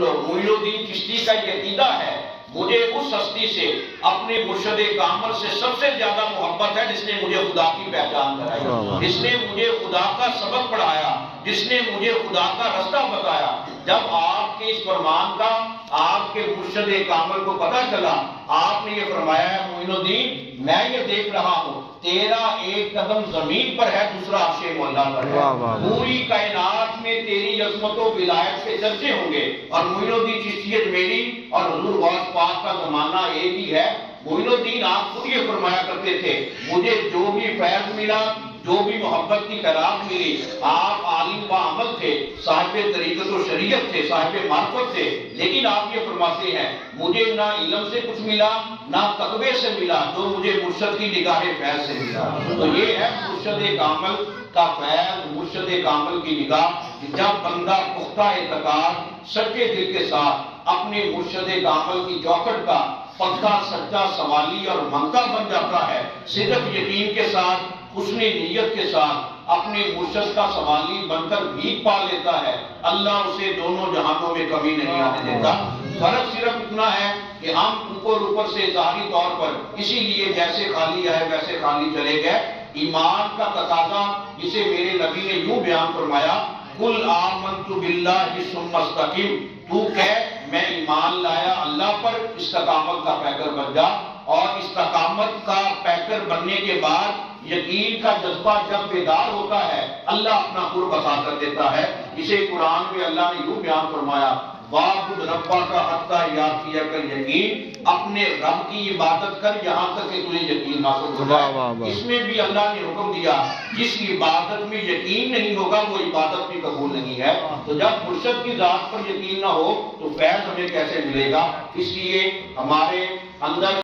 معین الدین چشتی کا یہ عقیدہ ہے، مجھے اس ہستی سے، اپنے مرشد کامل سے سب سے زیادہ محبت ہے جس نے مجھے خدا کی پہچان کرائی، جس نے مجھے خدا کا سبق پڑھایا، جس نے مجھے خدا کا رستہ بتایا۔ جب آپ کے اس فرمان کا آپ کے مرشد کامل کو پتہ چلا، آپ نے یہ فرمایا ہے معین الدین میں یہ دیکھ رہا ہوں تیرا ایک قدم زمین پر ہے، دوسرا عرش مولا پر ہے، پوری کائنات میں تیری عظمت و ولایت کے چرچے ہوں گے۔ اور معین الدین چشتی اجمیری اور حضور غوث پاک کا زمانہ ایک ہی ہے۔ معین الدین آپ خود یہ فرمایا کرتے تھے مجھے جو بھی فیض ملا، جو بھی محبت کی خیرات ملی، آپ عالم با عمل تھے، صاحب طریقت و شریعت تھے، صاحب معرفت تھے، لیکن آپ یہ فرماتے ہیں مجھے نہ علم سے کچھ ملا نہ تقوی سے ملا، جو مجھے مرشد کی نگاہ فیض سے ملا۔ تو یہ ہے مرشد کامل کا فیض، مرشد کامل کی نگاہ۔ جب بندہ پختہ اعتقاد سچے دل کے ساتھ اپنے مرشد کامل کی چوکھٹ کا پکا سچا سوالی اور منگتا بن جاتا ہے، صرف یقین کے ساتھ، حسن نیت کے ساتھ اپنے مرشد کا سوالی بن کر بھیک پا لیتا ہے، اللہ اسے دونوں جہانوں میں کمی نہیں آنے دیتا۔ فرق صرف اتنا ہے کہ ہم اوپر سے ظاہری طور پر اسی لیے جیسے خالی آئے ویسے خالی چلے گئے۔ ایمان کا تقاضا جسے میرے نبی نے یوں بیان فرمایا، قل آمنت باللہ ثم استقم، تو کہہ میں ایمان لایا اللہ پر، استقامت کا پیکر بن جا۔ اور استقامت کا پیکر بننے کے بعد یقین کا جذبہ جب بیدار ہوتا ہے، اللہ اپنا قرب عطا کر دیتا ہے۔ اسے قرآن میں اللہ نے یوں بیان فرمایا، وَاعْبُدْ رَبَّكَ حَتَّىٰ يَأْتِيَكَ الْيَقِينُ، اپنے رب کی عبادت کر یہاں تک کہ تجھے یقین حاصل ہو جائے۔ اس میں بھی اللہ نے حکم دیا جس کی عبادت میں یقین نہیں ہوگا وہ عبادت بھی قبول نہیں ہے۔ تو جب مرشد کی ذات پر یقین نہ ہو تو فیض ہمیں کیسے ملے گا؟ اس لیے ہمارے اندر